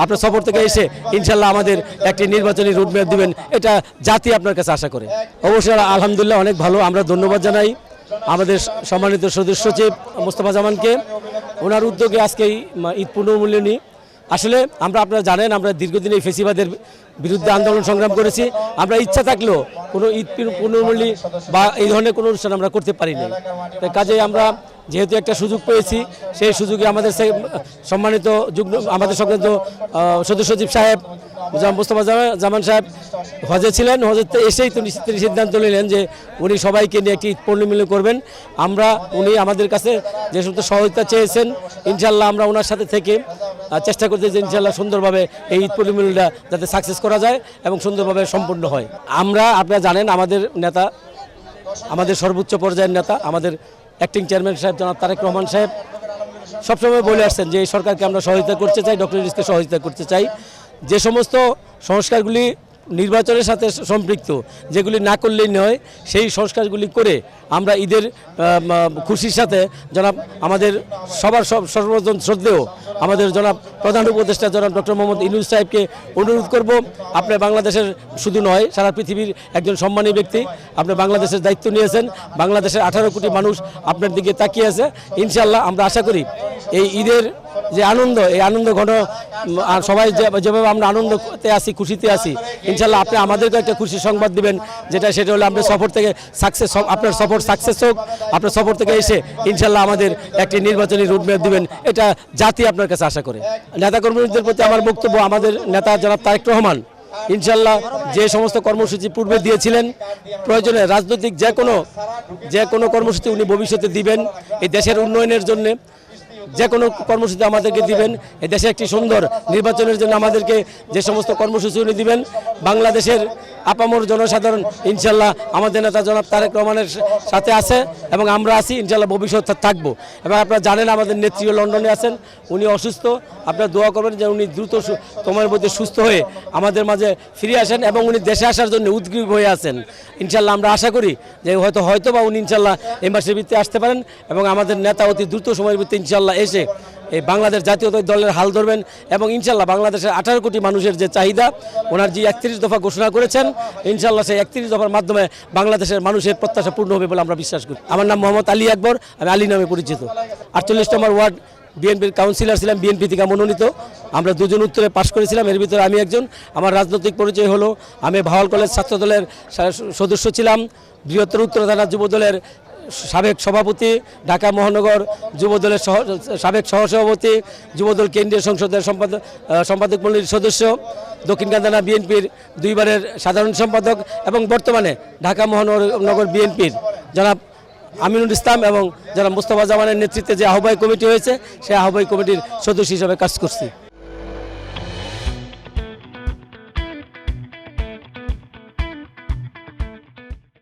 আপনার সফর থেকে এসে ইনশাল্লাহ আমাদের একটি নির্বাচনী রোডম্যাপ দিবেন, এটা জাতি আপনার কাছে আশা করে। অবশ্যই আলহামদুলিল্লাহ অনেক ভালো, আমরা ধন্যবাদ জানাই আমাদের সম্মানিত সদস্য সচিব মোস্তফা জামানকে, ওনার উদ্যোগে আজকে ঈদ পুনর্মূল্যায়ন। আসলে আপনারা জানেন আমরা দীর্ঘদিন এই ফেসিবাদের বিরুদ্ধে আন্দোলন সংগ্রাম করেছি। আমরা ইচ্ছা থাকলেও কোনো ঈদ পুনর্মূল্যায়ন বা এই ধরনের কোনো অনুষ্ঠান আমরা করতে পারি না। কাজে আমরা যেহেতু একটা সুযোগ পেয়েছি, সেই সুযোগে আমাদের সম্মানিত আমাদের সংক্রান্ত সদস্য সচিব সাহেব মোস্তফা জামান সাহেব হজে ছিলেন, হজে এসেই তিনি সিদ্ধান্ত নিলেন যে উনি সবাইকে নিয়ে একটি ঈদ পুনর্মূল্যায়ন করবেন। উনি আমাদের কাছে যে সমস্ত সহযোগিতা চেয়েছেন, ইনশাল্লাহ আমরা ওনার সাথে থেকে চেষ্টা করতে যে ইনশাল্লাহ সুন্দরভাবে এই ঈদ পুনর্মূল্যায়নটা যাতে সাকসেস করা যায় এবং সুন্দরভাবে সম্পন্ন হয়। আপনারা জানেন আমাদের নেতা, আমাদের সর্বোচ্চ পর্যায়ের নেতা, আমাদের অ্যাক্টিং চেয়ারম্যান সাহেব জনাব তারেক রহমান সাহেব সবসময় বলে আসছেন যে এই সরকারকে আমরা সহযোগিতা করতে চাই, ডক্টর ইউনূসকে সহযোগিতা করতে চাই। যে সমস্ত সংস্কারগুলি নির্বাচনের সাথে সম্পৃক্ত, যেগুলি না করলেই নয়, সেই সংস্কারগুলি করে আমরা ঈদের খুশির সাথে জনাব আমাদের সবার সর্বজন শ্রদ্ধেয় আমাদের জনাব প্রধান উপদেষ্টা জনাব ডক্টর মোহাম্মদ ইউনূস সাহেবকে অনুরোধ করব, আপনি বাংলাদেশের শুধু নয় সারা পৃথিবীর একজন সম্মানী ব্যক্তি, আপনি বাংলাদেশের দায়িত্ব নিয়েছেন, বাংলাদেশের 18 কোটি মানুষ আপনার দিকে তাকিয়ে আছে। ইনশাল্লাহ আমরা আশা করি এই ঈদের যে আনন্দ, এই আনন্দ ঘন সবাই যেভাবে আমরা আনন্দতে আছি, খুশিতে আছি, ইনশাল্লাহ আপনি আমাদেরকে একটা খুশির সংবাদ দিবেন, সেটা হলো আমরা সফর থেকে সাকসেস, আপনার সফর সাকসেস হোক, আপনার সফর থেকে এসে ইনশাল্লাহ আমাদের একটি নির্বাচনী রোডম্যাপ দিবেন, এটা জাতি আপনার কাছে আশা করে। নেতাকর্মীদের প্রতি আমার বক্তব্য, আমাদের নেতা জনাব তারেক রহমান ইনশাল্লাহ যে সমস্ত কর্মসূচি পূর্বে দিয়েছিলেন, প্রয়োজনে রাজনৈতিক যে কোনো কর্মসূচি উনি ভবিষ্যতে দিবেন এই দেশের উন্নয়নের জন্য, যে কোনো কর্মসূচি আমাদেরকে দিবেন, এই দেশে একটি সুন্দর নির্বাচনের জন্য আমাদেরকে যে সমস্ত কর্মসূচি উনি দিবেন, বাংলাদেশের আপামর জনসাধারণ ইনশাল্লাহ আমাদের নেতা জনাব তারেক রহমানের সাথে আছে এবং আমরা আছি, ইনশাল্লাহ ভবিষ্যৎ থাকবো। এবং আপনারা জানেন আমাদের নেত্রী লন্ডনে আছেন, উনি অসুস্থ, আপনারা দোয়া করবেন যে উনি দ্রুত সময়ের মধ্যে সুস্থ হয়ে আমাদের মাঝে ফিরে আসেন এবং উনি দেশে আসার জন্য উদ্গ্রীব হয়ে আছেন। ইনশাল্লাহ আমরা আশা করি যে হয়তো বা উনি ইনশাল্লাহ এই মাসের ভিত্তিতে আসতে পারেন এবং আমাদের নেতা অতি দ্রুত সময়ের ভিত্তিতে ইনশাল্লাহ এসে এই বাংলাদেশ জাতীয়তাবাদী দলের হাল ধরবেন এবং ইনশাল্লাহ বাংলাদেশের 18 কোটি মানুষের যে চাহিদা, ওনার যে 31 দফা ঘোষণা করেছেন, ইনশাল্লাহ সেই 31 দফার মাধ্যমে বাংলাদেশের মানুষের প্রত্যাশা পূর্ণ হবে বলে আমরা বিশ্বাস করি। আমার নাম মোহাম্মদ আলী আকবর, আমি আলী নামে পরিচিত। 48 নম্বর ওয়ার্ড বিএনপির কাউন্সিলর ছিলাম, বিএনপি থেকে মনোনীত। আমরা দুজন উত্তরে পাশ করেছিলাম, এর ভিতরে আমি একজন। আমার রাজনৈতিক পরিচয় হলো আমি ভাওয়াল কলেজ ছাত্র দলের সদস্য ছিলাম, বৃহত্তর উত্তর থানা যুব দলের সাবেক সভাপতি, ঢাকা মহানগর যুবদলের সাবেক সহসভাপতি, যুবদল কেন্দ্রীয় সংসদের সম্পাদক মণ্ডলীর সদস্য, দক্ষিণ কান্দানা বিএনপির 2 বারের সাধারণ সম্পাদক এবং বর্তমানে ঢাকা মহানগর বিএনপির জনাব আমিনুল ইসলাম এবং যারা মোস্তফা জামানের নেতৃত্বে যে আহ্বায়ক কমিটি হয়েছে, সেই আহ্বায়ক কমিটির সদস্য হিসেবে কাজ করছি।